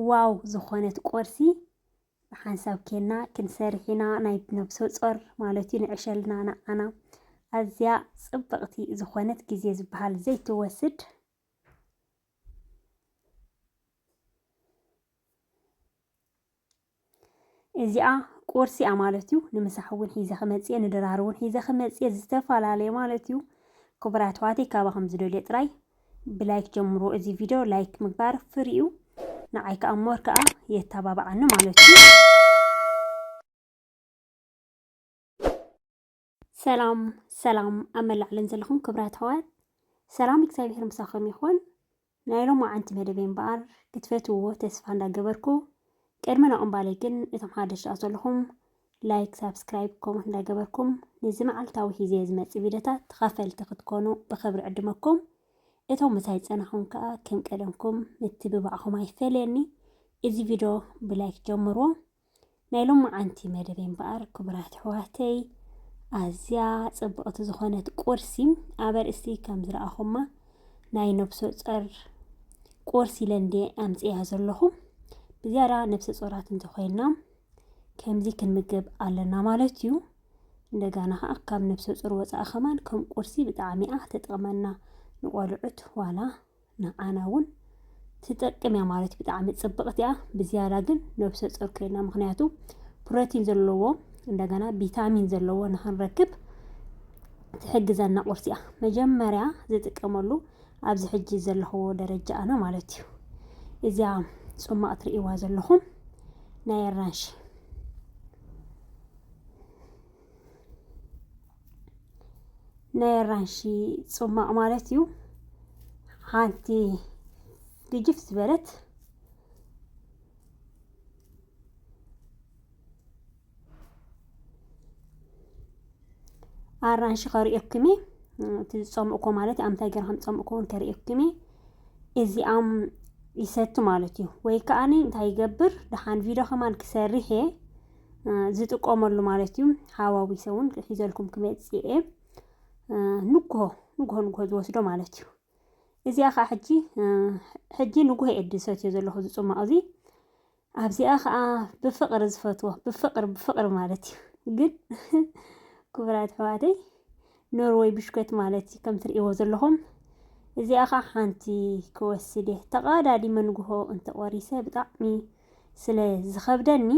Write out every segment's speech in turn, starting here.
ዋው ዝኾነት ቁርሲ ብሓንሳብ ኬና ክንሰርሒና ናይ ነብሰ ጾር ማለት ንዕሸልና ንዓና ኣዝያ ጽብቕቲ ዝኾነት ግዜ ዝበሃል ዘይትወስድ እዚኣ ቁርሲ ማለት እዩ ንምሳሕ እውን ሒዘ ከመጽእ ንድራር እውን ሒዘ ከመጽእ ዝተፈላለዩ ማለት እዩ ክቡራት ኣሕዋተይ ካባኹም ዝደልዮ ጥራይ ብላይክ ጀምሮ እዚ ቪድዮ ላይክ ምግባር ፍሪኡ ንዓይ ከዓ ሞር ከዓ የተባባዓኒ ማለት እዩ ሰላም ኣመላዕለን ዘለኹም ክቡራት ኣሕዋት ሰላም እግዚአብሔር ምሳኹም ይኹን ናይ ሎሚ ዓንቲ መደበይ እምበኣር ክትፈትውዎ ተስፋ እንዳገበርኩ ቅድሚ ናኦም ባለይ ግን እቶም ሓደሽ ዘለኹም ላይክ ሳብስክራይብ ኮመንት እንዳገበርኩም ነዚ መዓልታዊ ሒዘ ዝመጽእ ቪድዮታት ተኸፈልቲ ክትኮኑ ብኽብሪ ዕድመኩም እቶም ምሳይ ፀናኹም ከዓ ከም ቀደምኩም ምትብባዕኹም ኣይፈለየኒ እዚ ቪድዮ ብላይክ ጀምርዎ ናይ ሎሚ ዓንቲ መደበይ እምበኣር ክቡራት ኣሕዋተይ ኣዝያ ጽብቕቲ ዝኾነት ቁርሲ ኣበርእስቲ ከም ዝረኣኹማ ናይ ነብሰ ጾር ቁርሲ ለንዴ ኣምጽያ ዘለኹ ብዝያዳ ነብሰ ጾራት እንተኾይና ከምዚ ክንምገብ ኣለና ማለት እዩ እንደገና ከዓ ካብ ነብሰ ጾር ወፃኢ ኸማን ከም ቁርሲ ብጣዕሚ ተጠቕመና ንቆልዑት ዋላ ንዓና እውን ትጠቅም እያ ማለት ብጣዕሚ ጽብቕቲ እያ ብዝያዳ ግን ነብሰ ጾር ኮይና ምክንያቱ ፕሮቲን ዘለዎ እንደገና ቪታሚን ዘለዎ ንኽንረክብ ትሕግዘና ቁርሲ እያ መጀመርያ ዝጥቀመሉ ኣብዚ ሕጂ ዘለኽዎ ደረጃ ኣነ ማለት እዩ እዚኣ ጽማቕ ትርእይዋ ዘለኹም ናይ ኣራንሺ ጽማቕ ማለት እዩ ሓንቲ ግጅፍ ዝበለት ኣራንሺ ከሪአኩሜ ትጸምእኮ ማለት ኣምታይ ገርኩም ጸምእኮን ከሪአኩሜ እዚኣም ይሰቱ ማለት እዩ ወይ ከዓኒ እንታይ ይገብር ደሓን ቪድዮ ከማን ክሰርሕ ዝጥቀመሉ ማለት እዩ ሓዋዊሰ እውን ሒዘልኩም ክመጽእ ንጉሆ ዝወስዶ ማለት እዩ እዚኣ ከዓ ሕጂ ንጉሆ እድሰትዮ ዘለኹ ዝጽማቕ እዚ ኣብዚኣ ከዓ ብፍቕሪ ዝፈትዎ ብፍቕሪ ማለት እዩ ግን ክቡራት ኣሕዋተይ ኖርዌይ ብሽኮት ማለት እዩ ከም ትርእይዎ ዘለኹም እዚኣ ከዓ ሓንቲ ክወስድ ተቐዳዲመ ንጉሆ እንተቆሪሰ ብጣዕሚ ስለ ዝኸብደኒ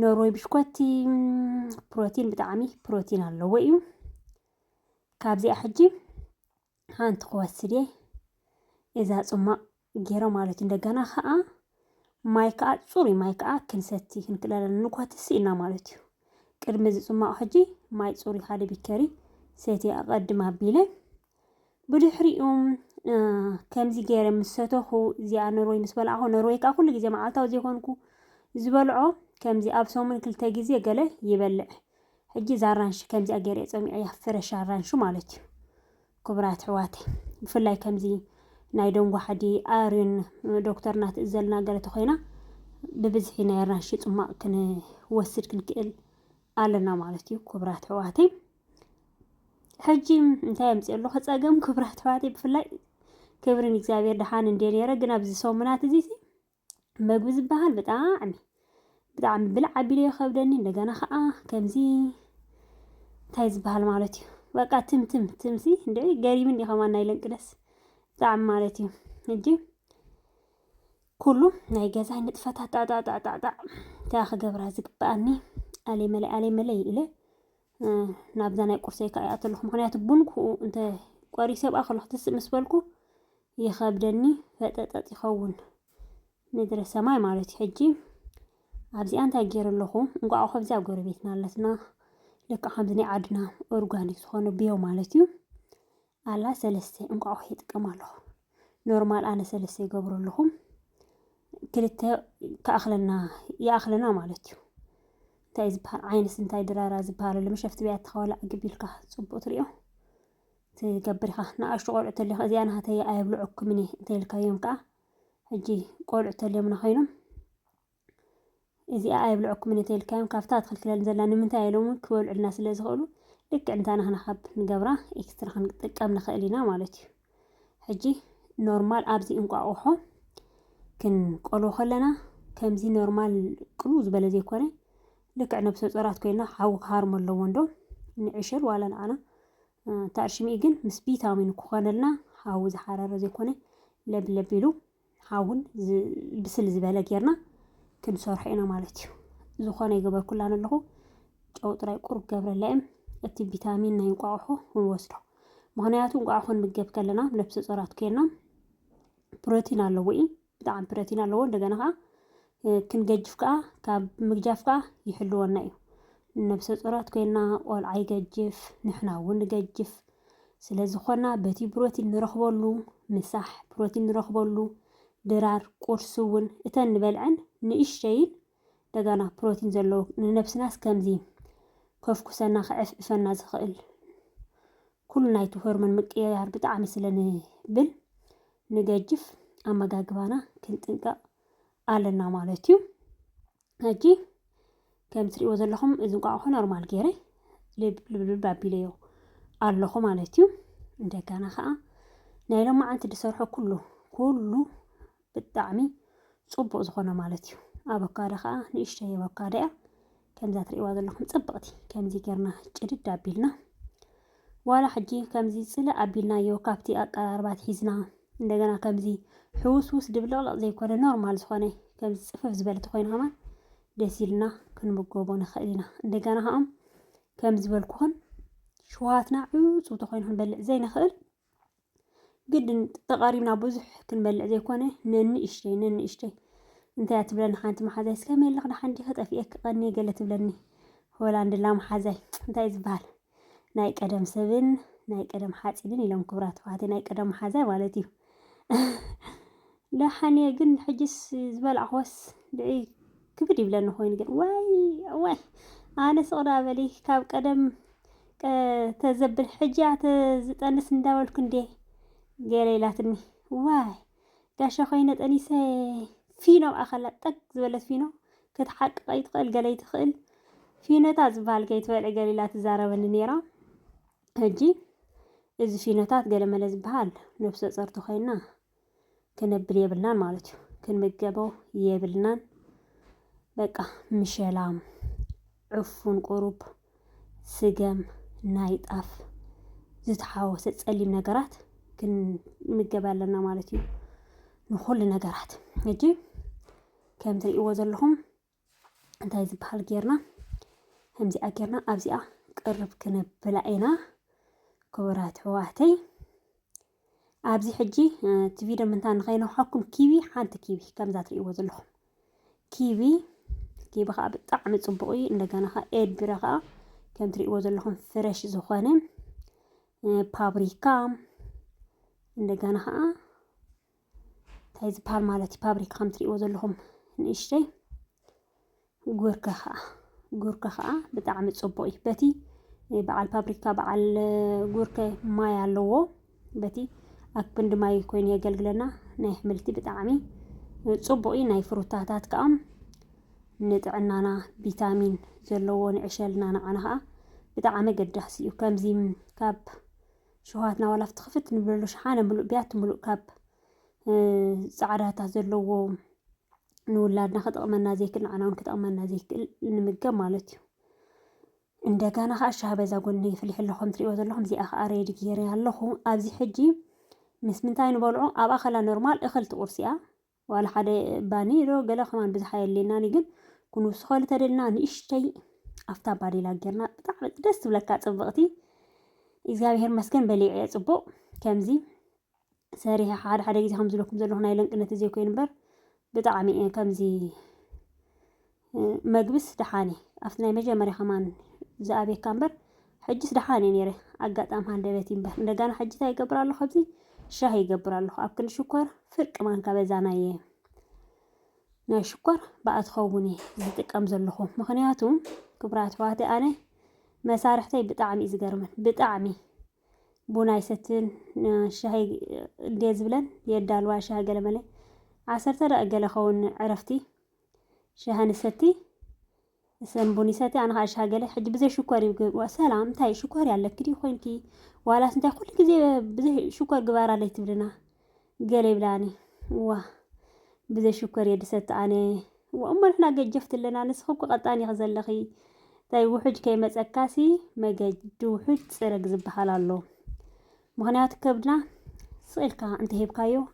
ኖርዌይ ብሽኮት ፕሮቲን ብጣዕሚ ፕሮቲን ኣለዎ እዩ ካብዚኣ ሕጂ ሓንቲ ክወስድ እዛ ጽማቕ ገይረ ማለት እንደገና ከዓ ማይ ከዓ ጽሩይ ማይ ከዓ ክንሰቲ ክንክለለ ንጉሆ ትስኢና ማለት እዩ ቅድሚ ዝጽማቕ ሕጂ ማይ ጽሩይ ሓደ ቢከሪ ሰቲ ኣቐድም ኣቢለ ብድሕሪኡ ከምዚ ገይረ ምስ ሰተኹ እዚኣ ኖርዌይ ምስ በልዓኹ ኖርዌይ ከዓ ኩሉ ግዜ መዓልታዊ ዘይኮንኩ ዝበልዖ ከምዚ ኣብ ሰሙን 2 ግዜ ገለ ይበልዕ ሕጂ ዛራንሺ ከምዚ ገይረ ጸሚዕያ ፍረሽ ኣራንሺ ማለት እዩ ክቡራት ኣሕዋተይ ብፍላይ ከምዚ ናይ ደም ዋሕዲ ኣርዮን ዶክተርና ትእዘልና ገለ ተኾይና ብብዝሒ ናይ ኣራንሺ ጽማቕ ክንወስድ ክንክእል ኣለና ማለት እዩ ክቡራት ኣሕዋተይ ሕጂ እንታይ ኣምጽእ ኣለኹ ፀገም ክቡራት ኣሕዋተይ ብፍላይ ክብርን እግዚአብሔር ደሓን እንደ ነይረ ግን ኣብዚ ሰሙናት እዚ ምግቢ ዝበሃል ብጣዕሚ ብልዕ ኣቢሉ ይኸብደኒ እንደገና ከዓ ከምዚ እንታይ ዝበሃል ማለት እዩ በቃ ትምሲ እንደ ገሪምን ይኸማን ናይ ለንቅደስ ብጣዕሚ ማለት እዩ ሕጂ ኩሉ ናይ ገዛይ ንጥፈታት ጣጣ እንታይ ክገብራ ዝግባኣኒ ኣለይ መለይ ኢለ ናብዛ ናይ ቁርሰይ ከዓ ኣተለኹ ምክንያቱ ቡንኩኡ እንተ ቆሪሰ በኣ ከለኹ ትስእ ምስ በልኩ ይኸብደኒ ፈጠጠጥ ይኸውን ምድረ ሰማይ ማለት እዩ ሕጂ ኣብዚኣ እንታይ ገይረ ኣለኹ እንቋቑሖ ኣብዚ ኣብ ጎረቤትና ኣለትና ልክዕ ከምዚ ናይ ዓድና ኦርጋኒክ ዝኾነ ቢዮ ማለት እዩ ኣላ 3 እንቋቑሖ ይጥቀም ኣለኹ ኖርማል ኣነ 3 ይገብሩ ኣለኹ ክልተ ይኣኽለና ማለት እዩ እንታይ ዝበሃል ዓይነስ እንታይ ድራራ ዝበሃል ለመሸፍቲ ቢያ ተኸወላዕ ግቢልካ ጽቡቕ ትሪኦ ትገብር ኢኻ ንኣሽቱ ቆልዑ ተለኻ እዚኣ ናተይ ኣይብልዑኩምን እንተይልካዮም ከዓ ሕጂ ቆልዑ ተልዮም ኮይኖም እዚኣ ኣይብልዑኩምን እንተይልካዮም ካብታ ትኽልክለን ዘላ ንምንታይ ኢሎም ክበልዑልና ስለ ዝኽእሉ ልክዕ እንታና ካብ ንገብራ ኤክስትራ ክንጥቀም ንኽእል ኢና ማለት እዩ ሕጂ ኖርማል ኣብዚ እንቋቑሖ ክንቆልዎ ከለና ከምዚ ኖርማል ቅሉ ዝበለ ዘይኮነ ልክዕ ነብሰ ፆራት ኮይና ሓዊ ክሃርሞ ኣለዎ እንዶ ንዕሸል ዋላ ንዓና ተኣርሽሚኡ ግን ምስ ቪታሚን ክኾነልና ሓዊ ዝሓረረ ዘይኮነ ለብለብ ኢሉ ሓውን ብስል ዝበለ ጌርና ክንሰርሖ ኢና ማለት እዩ ዝኾነ ይገበርኩላን ኣለኹ ጨው ጥራይ ቁርብ ገብረላ እየ እቲ ቪታሚን ናይ እንቋቑሖ ክንወስዶ ምክንያቱ እንቋቑሖ ንምገብ ከለና ነብሰ ፆራት ኮይና ፕሮቲን ኣለዎ እዩ ብጣዕሚ ፕሮቲን ኣለዎ እንደገና ከዓ ክንገጅፍ ከዓ ካብ ምግጃፍ ከዓ ይሕልወና እዩ ነብሰ ፆራት ኮይና ቆልዓ ይገጅፍ ንሕና እውን ንገጅፍ ስለዝኾና በቲ ፕሮቲን ንረኽበሉ ምሳሕ ፕሮቲን ንረኽበሉ ድራር ቁርሲ እውን እተን ንበልዐን ንእሽተይን እንደገና ፕሮቲን ዘለዎ ንነብስናስ ከምዚ ከፍኩሰና ክዕፍዕፈና ዝኽእል ኩሉ ናይቲ ሆርሞን ምቅያር ብጣዕሚ ስለንብል ንገጅፍ ኣመጋግባና ክንጥንቀቕ ኣለና ማለት እዩ ሕጂ ከም ትሪእዎ ዘለኹም እዚ እንቋቑሖ ኖርማል ገይረ ልብልብ ኣቢለዮ ኣለኹ ማለት እዩ እንደገና ከዓ ናይ ሎማዓንቲ ዝሰርሖ ኩሉ ብጣዕሚ ፅቡቅ ዝኾነ ማለት እዩ ኣቮካዶ ከዓ ንእሽተይ ኣቮካዶ እያ ከምዛ ትሪእዋ ዘለኹም ፅብቕቲ ከምዚ ጌርና ጭድድ ኣቢልና ዋላ ሕጂ ከምዚ ፅለ ኣቢልናዮ ካብቲ ኣቀራርባ ሒዝና እንደገና ከምዚ ሕውስውስ ድብልቕልቕ ዘይኮነ ኖርማል ዝኾነ ከምዚ ፅፍፍ ዝበለ ተኮይኑ ከማ ደስ ኢልና ክንምገቦ ንኽእል ኢና እንደገና ከዓ ከም ዝበልኩኹን ሸውሃትና ዕፁብ ተኮይኑ ክንበልዕ ዘይንኽእል ግድን ተቐሪብና ብዙሕ ክንበልዕ ዘይኮነ ነንእሽተይ እንታይ ትብለኒ ሓንቲ መሓዛይ እስከመየለኽ ንሓንዲ ከጠፊአክ ክቐኒ ገለ ትብለኒ ሆላንድላ መሓዛይ እንታይ ዝበሃል ናይ ቀደም ሰብን ናይ ቀደም ሓፂንን ኢሎም ክብራት ተባህቲ ናይ ቀደም መሓዛይ ማለት እዩ ለሓንየ ግን ሕጅስ ዝበልዕኾስ ድዒ ክብድ ይብለኒ ኮይኑ ግን ወይ ኣነ ስቕዳ በሊ ካብ ቀደም ተዘብል ሕጂ ተዝጠንስ እንዳበልኩ እንዴ ገለ ኢላትኒ ዋይ ጋሻ ኮይነ ጠኒሰ ፊኖ ኣኸላ ጠቅ ዝበለት ፊኖ ክትሓቅቕ ይትኽእል ገለ ይትኽእል ፊኖታት ዝበሃል ከይትበልዕ ገለ ኢላ ትዛረበኒ ነይራ ሕጂ እዚ ፊኖታት ገለመለ ዝበሃል ነብሰ ፀርቲ ኮይና ክነብል የብልናን ማለት እዩ ክንምገቦ የብልናን በቃ ምሸላም ዕፉን ቁሩብ ስገም ናይ ጣፍ ዝተሓወሰ ፀሊም ነገራት ክንምገብ ኣለና ማለት እዩ ንኩሉ ነገራት ሕጂ ከም ትሪእዎ ዘለኹም እንታይ ዝበሃል ጌርና ከምዚኣ ጌርና ኣብዚኣ ቅርብ ክነብላ ኢና ክቡራት ኣሕዋተይ ኣብዚ ሕጂ እቲ ቪድዮ ምንታይ ንኸይነውሓኩም ኪዊ ሓንቲ ኪዊ ከምዛ ትሪእዎ ዘለኹም ኪዊ ከዓ ብጣዕሚ ፅቡቅ እዩ እንደገና ከዓ ኤድብረ ከዓ ከም ትሪእዎ ዘለኹም ፍረሽ ዝኾነ ፓብሪካ እንደገና ከዓ እንታይ ዝበሃል ማለት እዩ ፓብሪካ ከም ትሪእዎ ዘለኹም ንእሽተይ ጉርካ ከዓ ብጣዕሚ ፅቡቅ እዩ በቲ በዓል ፓብሪካ በዓል ጉርከ ማይ ኣለዎ በቲ ኣክብንዲ ማይ ኮይኑ የገልግለና ናይ ኣሕምልቲ ብጣዕሚ ፅቡቅ እዩ ናይ ፍሩታታት ከዓ ንጥዕናና ቪታሚን ዘለዎ ንዕሸልና ንዓና ከዓ ብጣዕሚ ኣገዳሲ እዩ ከምዚ ካብ ሸውሃትና ዋላ ፍትኽፍት ንብለሉ ሸሓነ ሙሉእ ቢያቲ ሙሉእ ካብ ፃዕዳታት ዘለዎ ንውላድና ክጠቕመና ዘይክእል ንዓና እውን ክጠቕመና ዘይክእል ንምገብ ማለት እዩ እንደገና ከዓ ሻሂ በዛ ጎኒ ፍሊሕ ኣለኹ ከም ትሪእዎ ዘለኹም እዚኣ ከዓ ሬዲ ገይረ ኣለኹ ኣብዚ ሕጂ ምስ ምንታይ ንበልዖ ኣብ ኣኸላ ኖርማል እኽልቲ ቁርሲ እያ ዋላ ሓደ ባኒ ዶ ገለ ከማን ብዙሓ የድልየናን ግን ክንውስኸሉ ተደልና ንእሽተይ ኣፍታ ባዴላ ጌርና ብጣዕሚ ደስ ትብለካ ፅብቕቲ እግዚኣብሔር መስገን በሊዐ ፅቡቅ ከምዚ ሰሪሐ ሓደ ግዜ ከም ዝብለኩም ዘለኹ ናይ ለንቅነት ዘይኮይኑ እምበር ብጣዕሚ እየ ከምዚ መግብስ ደሓኒ ኣብቲ ናይ መጀመርያ ከማን ዝኣቤካ እምበር ሕጅስ ደሓኒ ነይረ ኣጋጣሚ ሃንደበቲ እምበር እንደገና ሕጂ እንታይ ይገብር ኣለኹ ኣብዚ ሻሂ ይገብር ኣለኹ ኣብ ክንዲ ሽኮር ፍርቂ ማንካ በዛ ናይ ሽኮር በኣ ትኸውን እየ ዝጥቀም ዘለኹ ምክንያቱ ክቡራት ኣሕዋተይ ኣነ መሳርሕተይ ብጣዕሚ እዩ ዝገርመን ብጣዕሚ ቡና ይሰትን ሻሂ እንዴ ዝብለን የዳልዋ ሻሂ ገለመለ 10 ደቂቃ ገለ ኸውን ዕረፍቲ ሻሂ ንሰቲ ሰንቡን ይሰቲ ኣነ ከዓ ሻሂ ገለ ሕጂ ብዘይ ሽኮር ይገብርዋ ሰላም እንታይ ሽኮር ያለክ ዲ ኮይንኪ ዋላስ እንታይ ኩሉ ግዜ ብዘይ ሽኮር ግባር ኣለይ ትብልና ገለ ይብላኒ ዋ بزي شكر يدست أنا وأمر إحنا جفت لنا نسخك قطاني غزلخي تاي وحج كي مسكاسي ما جد وحج سرق زبحال الله مغنيات كبدنا سئلك أنت هيبكايو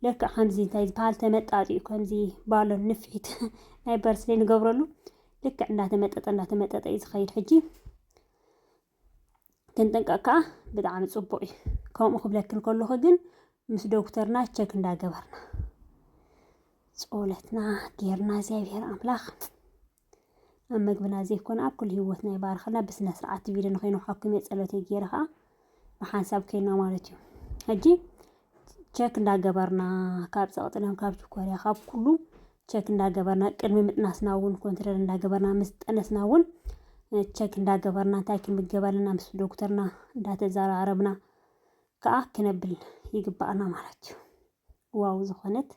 لك خمزي تاي زبحال تمتعي خمزي بالون نفعت هاي برسلين قبرلو لك عندها تمتت إذا خير حجي كنتنقاكا بدعم صبوي كوم أخبلك كله خدن مس دكتورنا تشك ندا جبرنا صولتنا غيرنا زي بير أملاخ أما قبنا زي كون أكل هوتنا يبارخنا بس نسرعة فيديو نخينو حكم يسألوتي غيرها بحسب كينا مالتي هجي تشك ندا جبرنا كاب سقطنا كاب شكوريا خاب كله تشك ندا جبرنا قدمي متناسناون كونترول ندا جبرنا مستنسناون تشك ندا جبرنا تاكي متجبرنا مس دكتورنا ندا تزارعربنا كأ كنبل يقبأنا مالتي واو زخنت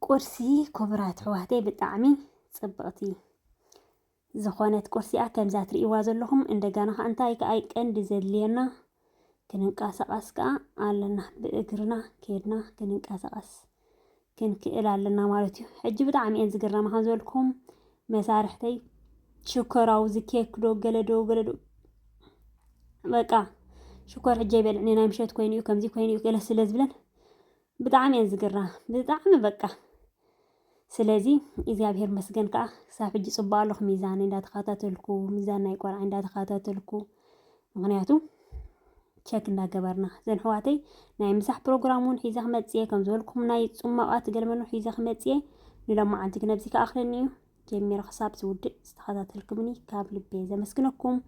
قرسي كبرات حواتي بتعمي صبقتي زخنت قرسي أكم ذات رئيواز لهم إندجانا أنتاي كأي كند زلينا كننقاسقاس كأ علنا بإجرنا كيدنا كننقاسقاس كنكئل لنا مالتي حجي بتعمي إنزجرنا ما هذولكم مسارحتي شكرا وزكيك دو جلدو بقى شكر حجي بلعنينا مشيت كوينيو كمزي كوينيو كلا سلاز بلن بتعمي إنزجرنا بتعمي بقى سلازي إذا بهر مسجن كأ سافجي صبالو ميزان إن دخاتاتلكو ميزان نايقور عند دخاتاتلكو مغنياتو تشك ندا جبرنا زين حواتي ناي مسح بروجرامون حيزة خمتسيه كم زولكم ناي ثم وقت قلمنو حيزة خمتسيه لما عندك نبزي كآخرنيو جميل خصاب سود استخداتلكمني كابل بيزا مسكنكم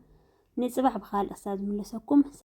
نصبح بخال أستاذ ملسكم